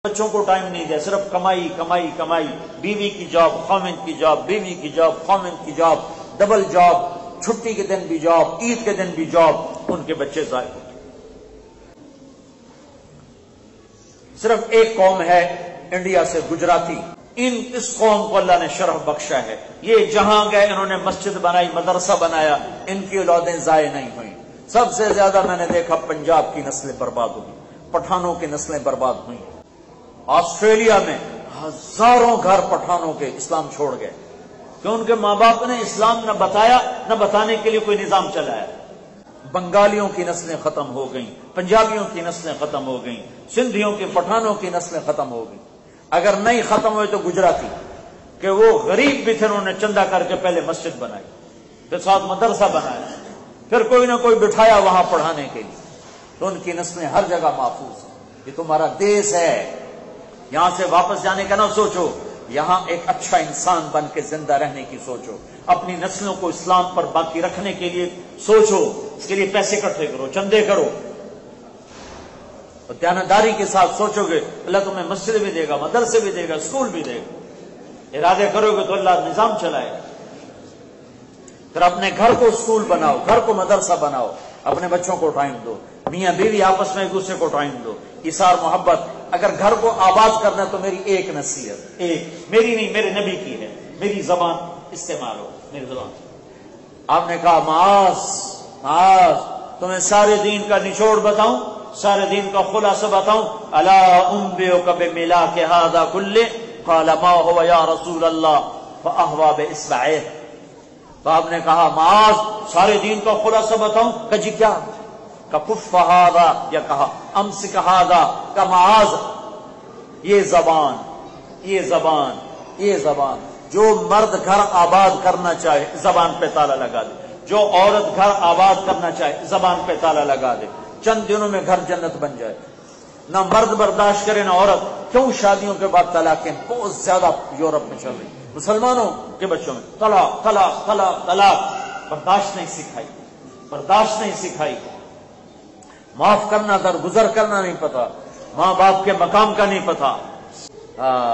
بچوں کو ٹائم نہیں دیا، صرف کمائی کمائی کمائی، بیوی کی جاب، خاوند کی جاب، بیوی کی جاب، خاوند کی جاب، ڈبل جاب، چھٹی کے دن بھی جاب، عید کے دن بھی جاب، ان کے بچے ضائع ہوتے۔ صرف ایک قوم ہے انڈیا سے، گجراتی، اس قوم کو اللہ نے شرف بخشا ہے، یہ جہاں گئے انہوں نے مسجد بنائی، مدرسہ بنایا، ان کی اولادیں ضائع نہیں ہوئیں۔ سب سے زیادہ میں نے دیکھا پنجاب کی نسلیں برباد ہوئی، پٹھانوں کی نسلیں برباد ہوئی۔ آسٹریلیا میں ہزاروں گھر پٹھانوں کے اسلام چھوڑ گئے کہ ان کے ماں باپ نے اسلام نہ بتایا، نہ بتانے کے لیے کوئی نظام چلایا۔ بنگالیوں کی نسلیں ختم ہو گئیں، پنجابیوں کی نسلیں ختم ہو گئیں، سندھیوں کی، پٹھانوں کی نسلیں ختم ہو گئیں۔ اگر نہیں ختم ہوئے تو گجراتی، کہ وہ غریب بھی تھے، انہوں نے چندہ کر کے پہلے مسجد بنائی، پھر ساتھ مدرسہ بنایا، پھر کوئی نہ کوئی بٹھایا وہاں پڑھانے کے لیے، تو ان کی نسلیں ہر جگہ محفوظ ہیں۔ یہ تمہارا دیس ہے، یہاں سے واپس جانے کا نہ سوچو، یہاں ایک اچھا انسان بن کے زندہ رہنے کی سوچو، اپنی نسلوں کو اسلام پر باقی رکھنے کے لیے سوچو، اس کے لیے پیسے اکٹھے کرو، چندے کرو، اور دیانتداری کے ساتھ سوچو گے اللہ تمہیں مسجد بھی دے گا، مدرسے بھی دے گا، اسکول بھی دے گا۔ ارادے کرو گے تو اللہ نظام چلائے گا۔ پھر اپنے گھر کو اسکول بناؤ، گھر کو مدرسہ بناؤ، اپنے بچوں کو ٹائم دو، میاں بیوی آپس میں ایک دوسرے کو ٹائم دو، ایثار محبت۔ اگر گھر کو آباد کرنا ہے تو میری ایک نصیحت، ایک میری نہیں، میرے نبی کی ہے، میری زبان استعمال ہو، میری زبان۔ آپ نے کہا معاذ تمہیں سارے دین کا نچوڑ بتاؤں، سارے دین کا خلاصہ بتاؤں، الا انبئک بملاک ھذا کلہ، قال ما هو یا رسول اللہ، فاہوی باصبعہ۔ تو آپ نے کہا معاذ سارے دین کا خلاصہ بتاؤں، کہ جی کیا؟ کہ کف ھذا، یا کہا امسک ھذا، کہ معاذ یہ زبان جو مرد گھر آباد کرنا چاہے زبان پہ تالا لگا دے، جو عورت گھر آباد کرنا چاہے زبان پہ تالا لگا دے، چند دنوں میں گھر جنت بن جائے۔ نہ مرد برداشت کرے نہ عورت۔ کیوں شادیوں کے بعد طلاقیں بہت زیادہ یورپ میں چل رہی، مسلمانوں کے بچوں میں طلاق طلاق طلاق طلاق۔ برداشت نہیں سکھائی، معاف کرنا، درگزر کرنا نہیں پتا، ماں باپ کے مقام کا نہیں پتا۔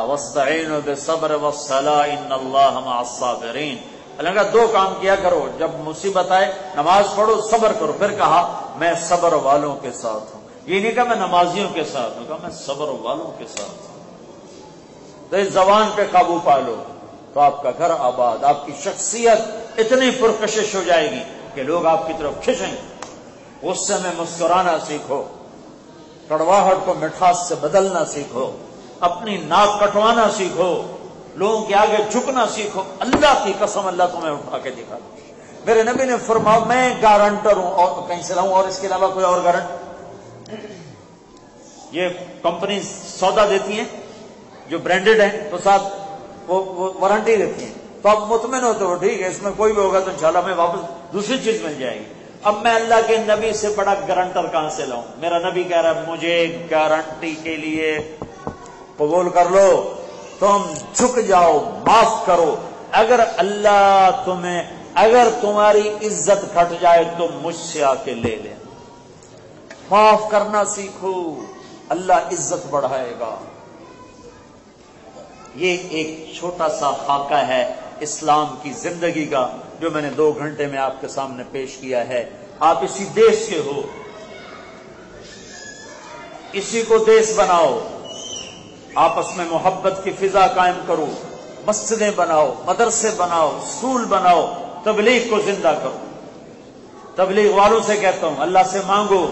وَاسْتَعِينُوا بِالصَّبْرِ وَالصَّلَاةِ إِنَّ اللَّهَ مَعَ الصَّابِرِينَ۔ اللہ کا دو کام کیا کرو، جب مصیبت آئے نماز پڑھو، صبر کرو۔ پھر کہا میں صبر والوں کے ساتھ ہوں، یہ نہیں کہا میں نمازیوں کے ساتھ ہوں، کہا میں صبر والوں کے ساتھ ہوں۔ تو اس زبان پہ قابو پالو تو آپ کا گھر آباد، آپ کی شخصیت اتنی پرکشش ہو جائے گی کہ لوگ آپ کی طرف کھنچیں گے۔ غصے میں مسکرانا سیکھو، کڑواہٹ کو مٹھاس سے بدلنا سیکھو، اپنی ناک کٹوانا سیکھو، لوگوں کے آگے جھکنا سیکھو۔ اللہ کی قسم اللہ تمہیں اٹھا کے دکھا دے۔ میرے نبی نے فرمایا میں گارنٹر ہوں، اور کہیں سے لاؤں اور اس کے علاوہ کوئی اور گارنٹ؟ یہ کمپنی سودا دیتی ہیں جو برانڈڈ ہیں تو ساتھ وہ وارنٹی دیتی ہیں، تو آپ مطمئن ہوتے ہو ٹھیک ہے اس میں کوئی بھی ہوگا تو انشاءاللہ ہمیں واپس دوسری چیز مل جائے گی۔ اب میں اللہ کے نبی سے بڑا گارنٹر کہاں سے لاؤں؟ میرا نبی کہہ رہا ہے مجھے گارنٹی کے لیے قبول کر لو، تم جھک جاؤ، معاف کرو۔ اگر تمہاری عزت گھٹ جائے تو مجھ سے آ کے لے لیں، معاف کرنا سیکھو، اللہ عزت بڑھائے گا۔ یہ ایک چھوٹا سا خاکہ ہے اسلام کی زندگی کا جو میں نے 2 گھنٹے میں آپ کے سامنے پیش کیا ہے۔ آپ اسی دیش کے ہو، اسی کو دیش بناؤ، آپس میں محبت کی فضا قائم کرو، مسجدیں بناؤ، مدرسے بناؤ، اسکول بناؤ، تبلیغ کو زندہ کرو۔ تبلیغ والوں سے کہتا ہوں اللہ سے مانگو،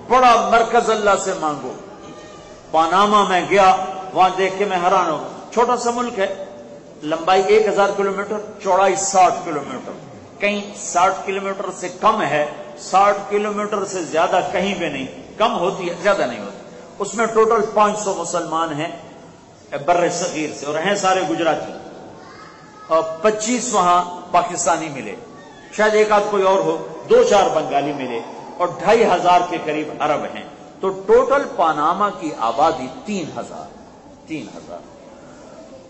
بڑا مرکز اللہ سے مانگو۔ پاناما میں گیا، وہاں دیکھ کے میں حیران ہوں، چھوٹا سا ملک ہے، لمبائی 1000 کلومیٹر، چوڑائی 60 کلومیٹر، کہیں 60 کلومیٹر سے کم ہے، 60 کلومیٹر سے زیادہ کہیں بھی نہیں، کم ہوتی ہے زیادہ نہیں ہوتی۔ اس میں ٹوٹل 500 مسلمان ہیں بر صغیر سے، اور ہیں سارے گجراتی، اور 25 وہاں پاکستانی ملے، شاید ایک آدھ کوئی اور ہو، 2-4 بنگالی ملے، اور 2500 کے قریب عرب ہیں، تو ٹوٹل پاناما کی آبادی 3000۔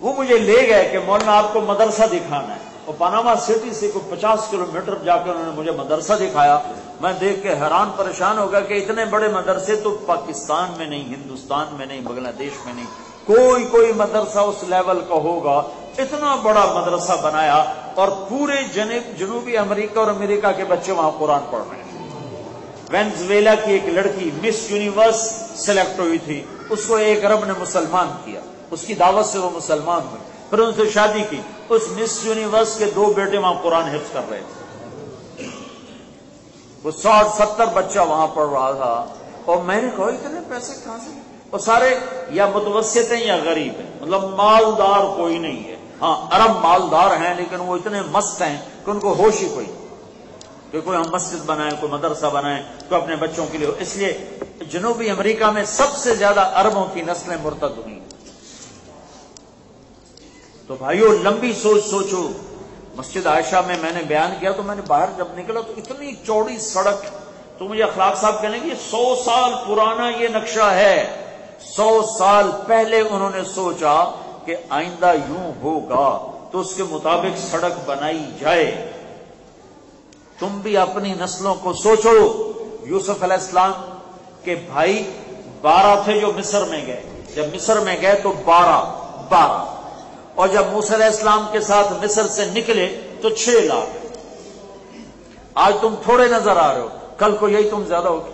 وہ مجھے لے گئے کہ مولانا آپ کو مدرسہ دکھانا ہے، اور پاناما سٹی سے کوئی 50 کلومیٹر جا کے انہوں نے مجھے مدرسہ دکھایا. میں دیکھ کے حیران پریشان ہو گیا کہ اتنے بڑے مدرسے تو پاکستان میں نہیں، ہندوستان میں نہیں، بنگلہ دیش میں نہیں، کوئی مدرسہ اس لیول کا ہوگا. اتنا بڑا مدرسہ بنایا اور پورے جنوبی امریکہ اور امریکہ کے بچے وہاں قرآن پڑھ رہے ہیں. وینزویلا کی ایک لڑکی مس یونیورس سلیکٹ ہوئی تھی، اس کو ایک عرب نے مسلمان کیا، اس کی دعوت سے وہ مسلمان ہوئی، پھر ان سے شادی کی. اس مس یونیورس کے 2 بیٹے وہاں قرآن حفظ کر رہے تھے. وہ 60-70 بچہ وہاں پڑھ رہا تھا. اور میں نے کہا اتنے پیسے کہاں سے؟ اور سارے یا متوسط ہیں یا غریب ہیں، مطلب مالدار کوئی نہیں ہے. ہاں عرب مالدار ہیں لیکن وہ اتنے مست ہیں کہ ان کو ہوش ہی کوئی کہ کوئی ہم مسجد بنائیں، کوئی مدرسہ بنائیں، کوئی اپنے بچوں کے لیے. اس لیے جنوبی امریکہ میں سب سے زیادہ عربوں کی نسلیں مرتد ہوئی. تو بھائیو لمبی سوچو. مسجد عائشہ میں نے بیان کیا تو میں نے باہر جب نکلا تو اتنی چوڑی سڑک، تو مجھے اخلاق صاحب کہنے کہ 100 سال پرانا یہ نقشہ ہے. 100 سال پہلے انہوں نے سوچا کہ آئندہ یوں ہوگا تو اس کے مطابق سڑک بنائی جائے. تم بھی اپنی نسلوں کو سوچو. یوسف علیہ السلام کے بھائی 12 تھے جو مصر میں گئے. جب مصر میں گئے تو 12 اور جب موسیٰ علیہ السلام کے ساتھ مصر سے نکلے تو 6 لاکھ. آج تم تھوڑے نظر آ رہے ہو، کل کو یہی تم زیادہ ہوگی.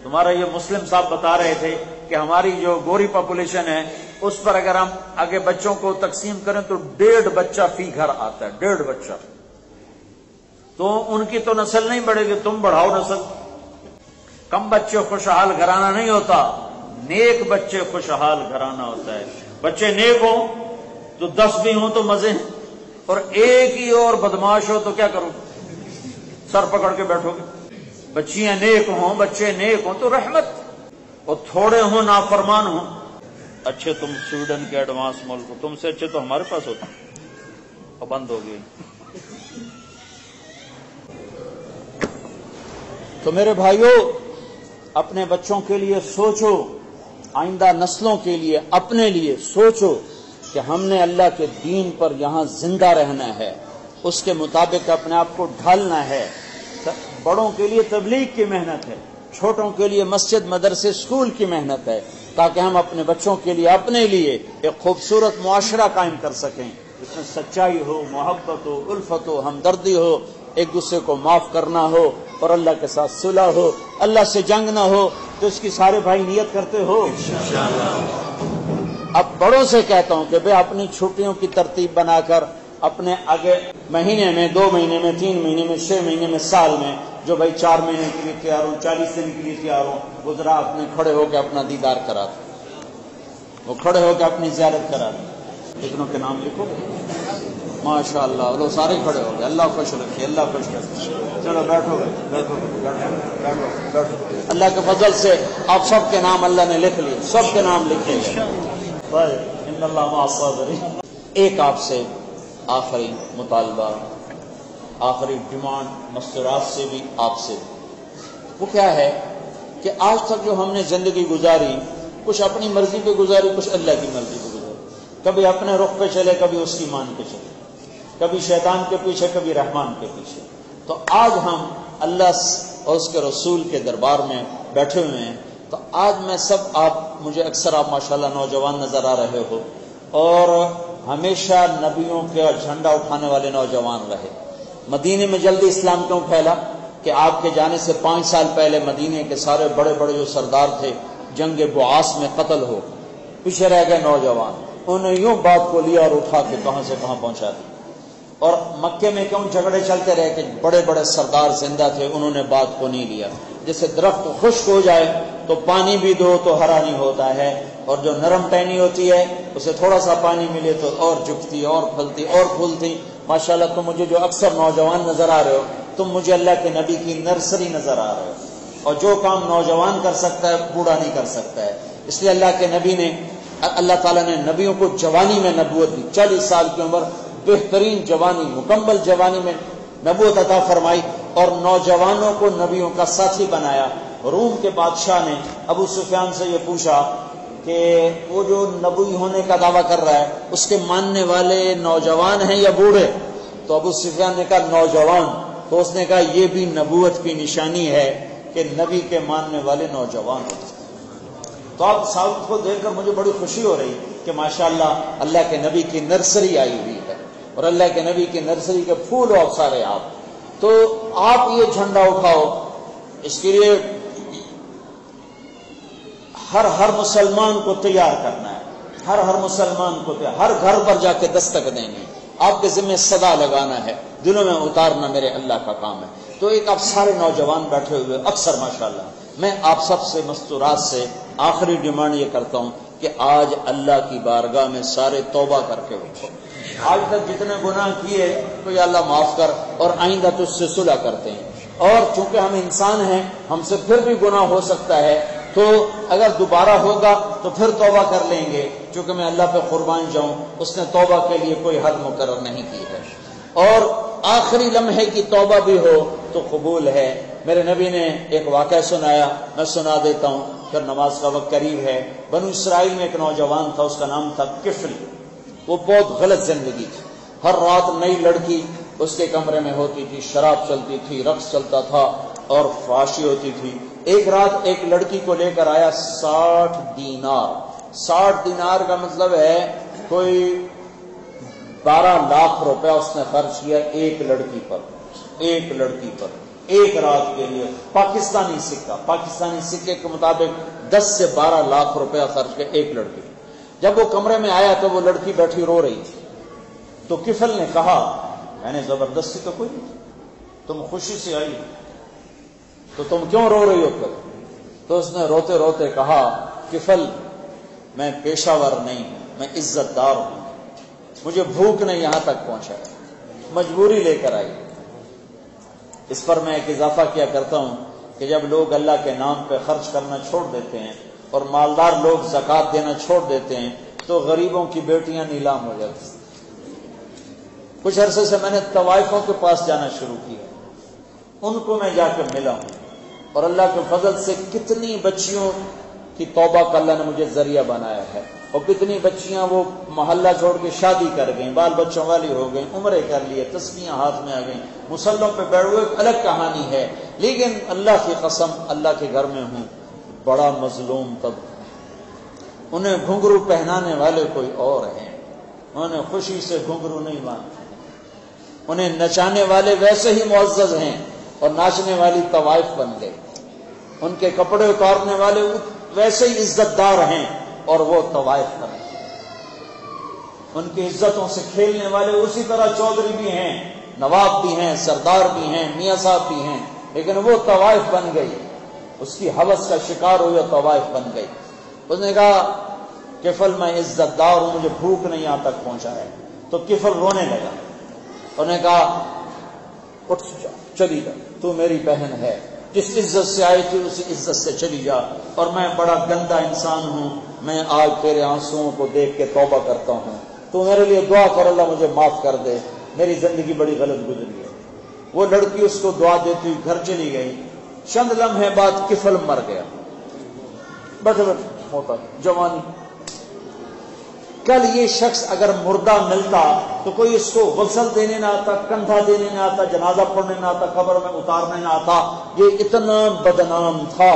تمہارا یہ مسلم صاحب بتا رہے تھے کہ ہماری جو گوری پاپولیشن ہے اس پر اگر ہم آگے بچوں کو تقسیم کریں تو 1.5 بچہ فی گھر آتا ہے. 1.5 بچہ. تو ان کی تو نسل نہیں بڑھے گی، تم بڑھاؤ نسل. کم بچے خوشحال گھرانہ نہیں ہوتا، نیک بچے خوشحال گھرانہ ہوتا ہے. بچے نیک ہوں تو 10 بھی ہوں تو مزے ہیں، اور ایک ہی اور بدماش ہو تو کیا کرو، سر پکڑ کے بیٹھو گے. بچیاں نیک ہوں، بچے نیک ہوں تو رحمت، اور تھوڑے ہوں نافرمان ہوں. اچھے تم سویڈن کے ایڈوانس ملک ہو، تم سے اچھے تو ہمارے پاس ہوتے اور بند ہو گئی. تو میرے بھائیوں اپنے بچوں کے لیے سوچو، آئندہ نسلوں کے لیے، اپنے لیے سوچو کہ ہم نے اللہ کے دین پر یہاں زندہ رہنا ہے، اس کے مطابق اپنے آپ کو ڈھالنا ہے. بڑوں کے لیے تبلیغ کی محنت ہے، چھوٹوں کے لیے مسجد مدرسے اسکول کی محنت ہے، تاکہ ہم اپنے بچوں کے لیے، اپنے لیے ایک خوبصورت معاشرہ قائم کر سکیں جس میں سچائی ہو، محبت ہو، الفت ہو، ہمدردی ہو، ایک دوسرے کو معاف کرنا ہو، اور اللہ کے ساتھ صلح ہو، اللہ سے جنگ نہ ہو. تو اس کی سارے بھائی نیت کرتے ہو؟ اب بڑوں سے کہتا ہوں کہ بھئی اپنی چھٹیوں کی ترتیب بنا کر اپنے آگے مہینے میں، 2 مہینے میں، 3 مہینے میں، 6 مہینے میں، سال میں، جو بھائی 4 مہینے کے لیے تیار ہوں، 40 دن کے لیے تیار ہوں، وہ ذرا اپنے کھڑے ہو کے اپنا دیدار کرا دیں، وہ کھڑے ہو کے اپنی زیارت کرا دیں. اتنوں کے نام لکھو. ماشاء اللہ، لو سارے کھڑے ہو گئے. اللہ خوش رکھے، اللہ خوش رکھے. چلو بیٹھو گے، بیٹھو. اللہ کے فضل سے آپ سب کے نام اللہ نے لکھ لیے، سب کے نام لکھے گئے. ان اللہ مع الصابرین. ایک آپ سے آخری مطالبہ، آخری ڈیمانڈ مستورات سے بھی، آپ سے بھی، وہ کیا ہے کہ آج تک جو ہم نے زندگی گزاری، کچھ اپنی مرضی پہ گزاری، کچھ اللہ کی مرضی پہ گزاری. کبھی اپنے رخ پہ چلے، کبھی اس کی مان پہ چلے، کبھی شیطان کے پیچھے، کبھی رحمان کے پیچھے. تو آج ہم اللہ اور اس کے رسول کے دربار میں بیٹھے ہوئے ہیں. تو آج میں آپ مجھے اکثر آپ ماشاءاللہ نوجوان نظر آ رہے ہو، اور ہمیشہ نبیوں کا جھنڈا اٹھانے والے نوجوان رہے. مدینے میں جلدی اسلام کیوں پھیلا کہ آپ کے جانے سے 5 سال پہلے مدینے کے سارے بڑے بڑے جو سردار تھے جنگ بعاث میں قتل ہو، پیچھے رہ گئے نوجوان. انہوں نے یوں بات کو لیا اور اٹھا کے کہاں سے کہاں پہنچا دیا. اور مکے میں کیوں جھگڑے چلتے رہے کہ بڑے بڑے سردار زندہ تھے، انہوں نے بات کو نہیں لیا. جیسے درخت خشک ہو جائے تو پانی بھی دو تو ہرا نہیں ہوتا ہے، اور جو نرم ٹہنی ہوتی ہے اسے تھوڑا سا پانی ملے تو اور جھکتی، اور پھلتی، اور پھولتی. ماشاءاللہ تم مجھے جو اکثر نوجوان نظر آ رہے ہو، تم مجھے اللہ کے نبی کی نرسری نظر آ رہے ہو. اور جو کام نوجوان کر سکتا ہے بوڑھا نہیں کر سکتا ہے. اس لیے اللہ کے نبی نے، اللہ تعالیٰ نے نبیوں کو جوانی میں نبوت دی. 40 سال کی عمر، بہترین جوانی، مکمل جوانی میں نبوت عطا فرمائی، اور نوجوانوں کو نبیوں کا ساتھی بنایا. روم کے بادشاہ نے ابو سفیان سے یہ پوچھا کہ وہ جو نبی ہونے کا دعویٰ کر رہا ہے اس کے ماننے والے نوجوان ہیں یا بوڑھے؟ تو ابو سفیان نے کہا نوجوان. تو اس نے کہا یہ بھی نبوت کی نشانی ہے کہ نبی کے ماننے والے نوجوان ہوتے ہیں. تو آپ صاحب کو دیکھ کر مجھے بڑی خوشی ہو رہی کہ ماشاءاللہ اللہ کے نبی کی نرسری آئی ہوئی ہے اور اللہ کے نبی کی نرسری کے پھول اور سارے آپ. تو آپ یہ جھنڈا اٹھاؤ. اس کے لیے ہر مسلمان کو تیار کرنا ہے. ہر مسلمان کو تیار، ہر گھر پر جا کے دستک دینی، آپ کے ذمہ صدا لگانا ہے، دلوں میں اتارنا میرے اللہ کا کام ہے. تو ایک آپ سارے نوجوان بیٹھے ہوئے اکثر ماشاءاللہ، میں آپ سب سے مستورات سے آخری ڈیمانڈ یہ کرتا ہوں کہ آج اللہ کی بارگاہ میں سارے توبہ کر کے اٹھو. آج تک جتنے گناہ کیے تو یا اللہ معاف کر اور آئندہ تجھ سے صلح کرتے ہیں. اور چونکہ ہم انسان ہیں، ہم سے پھر بھی گناہ ہو سکتا ہے، تو اگر دوبارہ ہوگا تو پھر توبہ کر لیں گے. چونکہ میں اللہ پہ قربان جاؤں، اس نے توبہ کے لیے کوئی حد مقرر نہیں کی ہے. اور آخری لمحے کی توبہ بھی ہو تو قبول ہے. میرے نبی نے ایک واقعہ سنایا، میں سنا دیتا ہوں، پھر نماز کا وقت قریب ہے. بنو اسرائیل میں ایک نوجوان تھا، اس کا نام تھا کفل. وہ بہت غلط زندگی تھی. ہر رات نئی لڑکی اس کے کمرے میں ہوتی تھی، شراب چلتی تھی، رقص چلتا تھا اور فحاشی ہوتی تھی. ایک رات ایک لڑکی کو لے کر آیا 60 دینار. 60 دینار کا مطلب ہے کوئی 12 لاکھ روپیہ اس نے خرچ کیا ایک لڑکی پر. ایک رات کے لیے پاکستانی سکے کے مطابق 10 سے 12 لاکھ روپیہ خرچ کیا ایک لڑکی. جب وہ کمرے میں آیا تو وہ لڑکی بیٹھی رو رہی تھی. تو کفل نے کہا میں نے زبردستی تو کوئی نہیں، تم خوشی سے آئی تو تم کیوں رو رہی ہو پھر؟ تو اس نے روتے روتے کہا کفل میں پیشہ ور نہیں ہوں، میں عزت دار ہوں، مجھے بھوک نے یہاں تک پہنچا، مجبوری لے کر آئی. اس پر میں ایک اضافہ کیا کرتا ہوں کہ جب لوگ اللہ کے نام پہ خرچ کرنا چھوڑ دیتے ہیں اور مالدار لوگ زکوٰۃ دینا چھوڑ دیتے ہیں تو غریبوں کی بیٹیاں نیلام ہو جاتی ہیں. کچھ عرصے سے میں نے طوائفوں کے پاس جانا شروع کیا، ان کو میں جا کے ملا ہوں اور اللہ کے فضل سے کتنی بچیوں کی توبہ کا اللہ نے مجھے ذریعہ بنایا ہے. اور کتنی بچیاں وہ محلہ چھوڑ کے شادی کر گئیں، بال بچوں والی ہو گئیں، عمرے کر لیے، تسبیحاں ہاتھ میں آ گئیں، مصلوں پہ بیٹھ ہوئے. ایک الگ کہانی ہے. لیکن اللہ کی قسم اللہ کے گھر میں ہوں، بڑا مظلوم طبقہ. انہیں گھنگرو پہنانے والے کوئی اور ہیں، انہیں خوشی سے گھنگرو نہیں باندھتے. انہیں نچانے والے ویسے ہی معزز ہیں اور ناچنے والی طوائف بن گئے. ان کے کپڑے اتارنے والے ویسے ہی عزت دار ہیں اور وہ طوائف بن گئے. ان کی عزتوں سے کھیلنے والے اسی طرح چودھری بھی ہیں، نواب بھی ہیں، سردار بھی ہیں، میاں صاحب بھی ہیں، لیکن وہ طوائف بن گئی. اس کی ہوس کا شکار ہوئی اور طوائف بن گئی. اس نے کہا کفل میں عزت دار ہوں، مجھے بھوک نہیں یہاں تک پہنچا ہے. تو کفل رونے لگا. انہوں نے کہا اٹھ جا، چلی جا، تو میری بہن ہے، جس عزت سے آئی تھی اسی عزت سے چلی جا. اور میں بڑا گندا انسان ہوں، میں آج تیرے آنسوؤں کو دیکھ کے توبہ کرتا ہوں، تو میرے لیے دعا کر، اللہ مجھے معاف کر دے، میری زندگی بڑی غلط گزری ہے. وہ لڑکی اس کو دعا دیتی ہوئی گھر چلی گئی. چند لمحے بعد کفل مر گیا. بیٹھے بیٹھے ہوتا جوانی. کل یہ شخص اگر مردہ ملتا تو کوئی اس کو غسل دینے نہ آتا، کندھا دینے نہ آتا، جنازہ پڑھنے نہ آتا، قبر میں اتارنے نہ آتا. یہ اتنا بدنام تھا.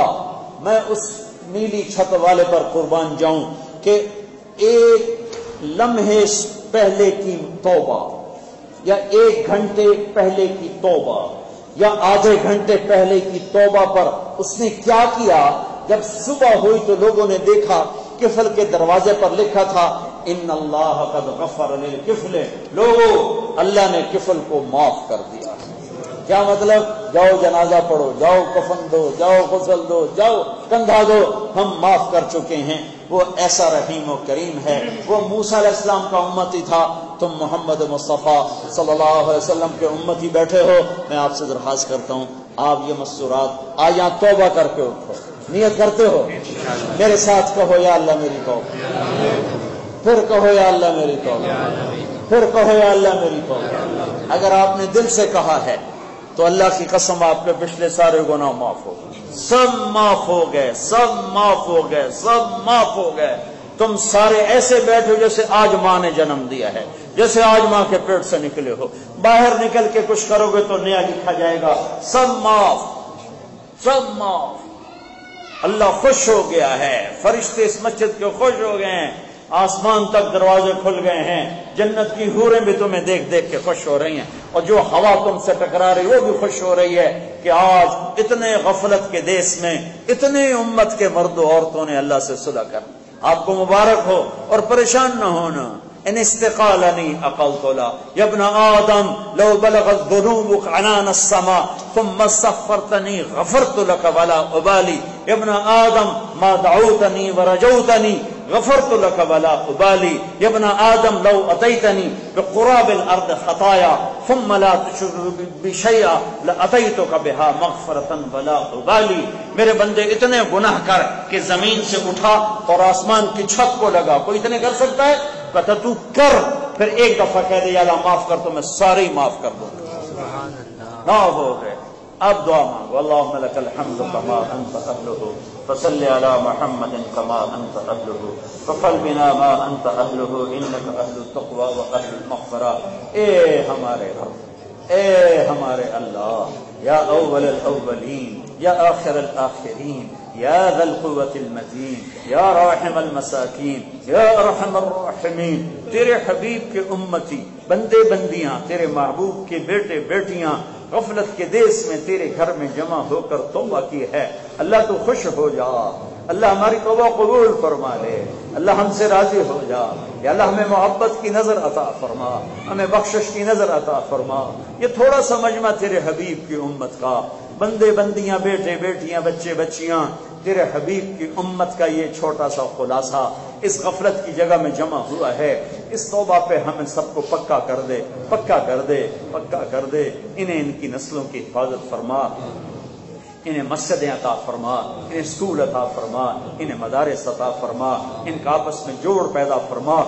میں اس نیلی چھت والے پر قربان جاؤں کہ ایک لمحے پہلے کی توبہ یا 1 گھنٹے پہلے کی توبہ یا آدھے گھنٹے پہلے کی توبہ پر اس نے کیا کیا. جب صبح ہوئی تو لوگوں نے دیکھا کفل کے دروازے پر لکھا تھا ان اللہ قد غفر للکفل. لوگو اللہ نے کفل کو معاف کر دیا. کیا مطلب؟ جاؤ جنازہ پڑھو، جاؤ کفن دو، جاؤ غسل دو، جاؤ کندھا دو، ہم معاف کر چکے ہیں. وہ ایسا رحیم و کریم ہے. وہ موسیٰ علیہ السلام کا امتی تھا، تم محمد مصطفیٰ صلی اللہ علیہ وسلم کے امتی بیٹھے ہو. میں آپ سے درخواست کرتا ہوں آپ یہ مستورات آج یہاں توبہ کر کے اٹھو. نیت کرتے ہو؟ میرے ساتھ کہو یا اللہ میری توبہ. پھر کہو یا اللہ میری توبہ. پھر کہو یا اللہ میری توبہ. اگر آپ نے دل سے کہا ہے تو اللہ کی قسم آپ کے پچھلے سارے گناہ معاف ہو گئے. سب معاف ہو گئے، سب معاف ہو گئے، سب معاف ہو گئے۔ تم سارے ایسے بیٹھے ہو جیسے آج ماں نے جنم دیا ہے، جیسے آج ماں کے پیٹ سے نکلے ہو۔ باہر نکل کے کچھ کرو گے تو نیا لکھا جائے گا۔ سب معاف، سب معاف۔ اللہ خوش ہو گیا ہے، فرشتے اس مسجد کے خوش ہو گئے ہیں، آسمان تک دروازے کھل گئے ہیں، جنت کی حوریں بھی تمہیں دیکھ دیکھ کے خوش ہو رہی ہیں، اور جو ہوا تم سے ٹکرا رہی وہ بھی خوش ہو رہی ہے کہ آج اتنے غفلت کے دیس میں اتنے امت کے مرد و عورتوں نے اللہ سے صلح کر۔ آپ کو مبارک ہو اور پریشان نہ ہونا۔ ان استقالنی اقلت لا یا ابن آدم لو بلغت ذنوبك عنان السماء ثم استغفرتنی غفرت لك ولا ابالی یا ابن آدم ما دعوتنی ورجوتنی غفرت لك ولا ابالی یا ابن آدم لو اتیتنی بقراب الارض خطایا ثم لا تشرك بی شیئا لاتیتک بها مغفرة ولا ابالی۔ میرے بندے اتنے گناہ کر کہ زمین سے اٹھا اور آسمان کی چھت کو لگا، کوئی اتنے کر سکتا ہے؟ کہتا تو کر، پھر ایک دفعہ کہہ دے یا اللہ معاف کر تو میں سارے ہی معاف کر دوں گا۔ معاف ہو گئے۔ اب دعا مانگو۔ اللہم لک الحمد کما انت اہلہ فصل علی محمد کما انت اہلہ ففعل بنا ما انت اہلہ انک اہل التقوی و اہل المغفرہ۔ اے ہمارے رب، اے ہمارے اللہ، یا اول الاولین، یا آخر الآخرین، یا ذا القوة المتین، یا راحم المساکین، یا ارحم الراحمین۔ تیرے حبیب کے امتی بندے بندیاں، تیرے محبوب کے بیٹے بیٹیاں غفلت کے دیس میں تیرے گھر میں جمع ہو کر توبہ کی ہے۔ اللہ تو خوش ہو جا، اللہ ہماری توبہ قبول فرما لے، اللہ ہم سے راضی ہو جا، یا اللہ ہمیں محبت کی نظر عطا فرما، ہمیں بخشش کی نظر عطا فرما۔ یہ تھوڑا سا مجمع تیرے حبیب کی امت کا، بندے بندیاں، بیٹے بیٹیاں، بچے بچیاں، تیرے حبیب کی امت کا یہ چھوٹا سا خلاصہ اس غفلت کی جگہ میں جمع ہوا ہے۔ اس توبہ پہ ہمیں سب کو پکا کر دے، پکا کر دے، پکا کر دے۔ انہیں ان کی نسلوں کی حفاظت فرما، انہیں مسجدیں عطا فرما، انہیں اسکول عطا فرما، انہیں مدارس عطا فرما، ان کا آپس میں جوڑ پیدا فرما،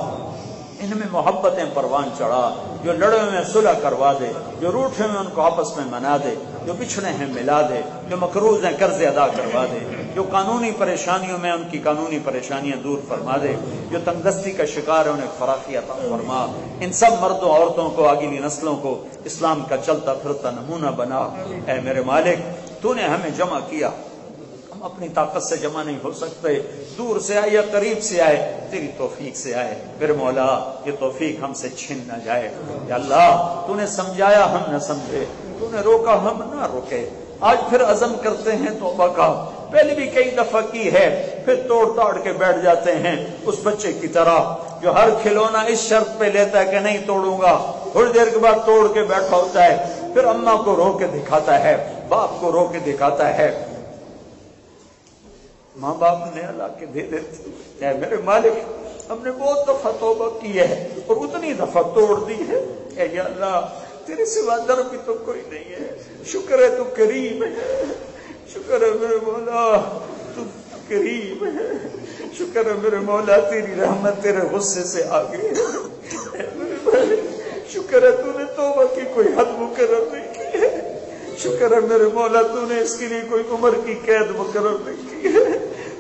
ان میں محبتیں پروان چڑھا، جو لڑے ہوئے صلح کروا دے، جو روٹھے ہوئے ان کو آپس میں منا دے، جو بچھڑے ہیں ملا دے، جو مقروض ہیں قرض ادا کروا دے، جو قانونی پریشانیوں میں ان کی قانونی پریشانیاں دور فرما دے، جو تنگدستی کا شکار ہے انہیں فراخی عطا فرما۔ ان سب مردوں عورتوں کو، اگلی نسلوں کو اسلام کا چلتا پھرتا نمونہ بنا۔ اے میرے مالک، تو نے ہمیں جمع کیا، ہم اپنی طاقت سے جمع نہیں ہو سکتے، دور سے آئے یا قریب سے آئے، تیری توفیق سے آئے۔ پھر مولا یہ توفیق ہم سے چھن نہ جائے۔ یا اللہ تو نے سمجھایا ہم نہ سمجھے، تو نے روکا ہم نہ روکے۔ آج پھر عزم کرتے ہیں توبہ کا، پہلے بھی کئی دفعہ کی ہے، پھر توڑ تاڑ کے بیٹھ جاتے ہیں اس بچے کی طرح جو ہر کھلونا اس شرط پہ لیتا ہے کہ نہیں توڑوں گا، تھوڑی دیر کے بعد توڑ کے بیٹھا ہوتا ہے، پھر اماں کو رو کے دکھاتا ہے، باپ کو رو کے دکھاتا ہے، ماں باپ نے لا کے دے دیتے۔ اے میرے مالک، ہم نے بہت دفعہ توبہ کی ہے اور اتنی دفعہ توڑ دی ہے۔ اے یا اللہ، تیرے سوا در بھی تو کوئی نہیں ہے۔ شکر ہے تو کریم ہے، شکر ہے میرے مولا تو کریم ہے، شکر ہے میرے مولا تیری رحمت تیرے غصے سے آگے ہے۔ شکر ہے تو نے توبہ کی کوئی حد مقرر نہیں کی ہے، شکر ہے میرے مولا تو نے اس کے لیے کوئی عمر کی قید مقرر نہیں کی ہے۔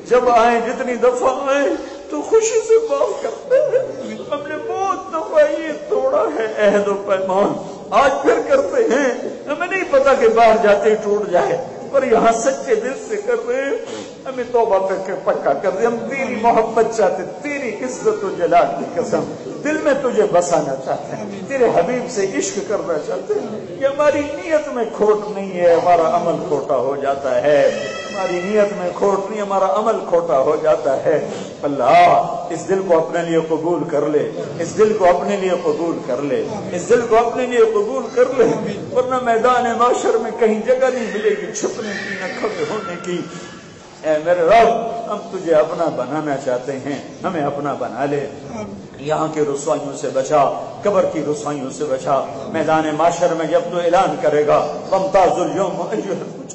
جب آئیں جتنی دفعہ آئیں تو خوشی سے معاف کرتے ہیں۔ ہم نے بہت دفعہ یہ توڑا ہے عہد و پیمان، آج پھر کرتے ہیں، ہمیں نہیں پتا کہ باہر جاتے ہی ٹوٹ جائے، پر یہاں سچے دل سے کر رہے ہیں۔ ہمیں توبہ پہ پکا کر دے، ہم تیری محبت چاہتے، تیری عزت و جلال کی قسم دل میں تجھے بسانا چاہتے ہیں، تیرے حبیب سے عشق کرنا چاہتے ہیں۔ یہ ہماری نیت میں کھوٹ نہیں ہے، ہمارا عمل کھوٹا ہو جاتا ہے، ہماری نیت میں کھوٹ نہیں، ہمارا عمل کھوٹا ہو جاتا ہے۔ اللہ اس دل کو اپنے لیے قبول کر لے، اس دل کو اپنے لیے قبول کر لے، اس دل کو اپنے لیے قبول کر لے، ورنہ میدان معاشر میں کہیں جگہ نہیں ملے گی چھپنے کی، نہ کھڑے ہونے کی۔ اے میرے رب، ہم تجھے اپنا بنانا چاہتے ہیں، ہمیں اپنا بنا لے، یہاں کی رسوائیوں سے بچا، قبر کی رسوائیوں سے بچا، میدان معاشر میں جب تو اعلان کرے گا وامتاز الیوم ایھا المجرمون،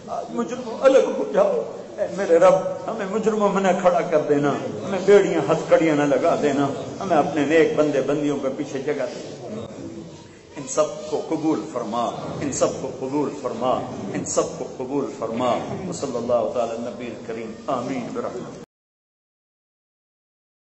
آج مجرموں الگ ہو جاؤ، اے میرے رب ہمیں مجرموں میں نہ کھڑا کر دینا، ہمیں بیڑیاں ہتھ کڑیاں نہ لگا دینا، ہمیں اپنے نیک بندے بندیوں کے پیچھے جگہ دے۔ ان سب کو قبول فرما، ان سب کو قبول فرما، ان سب کو قبول فرما۔ صلی اللہ تعالی نبی کریم، آمین برحمتہ۔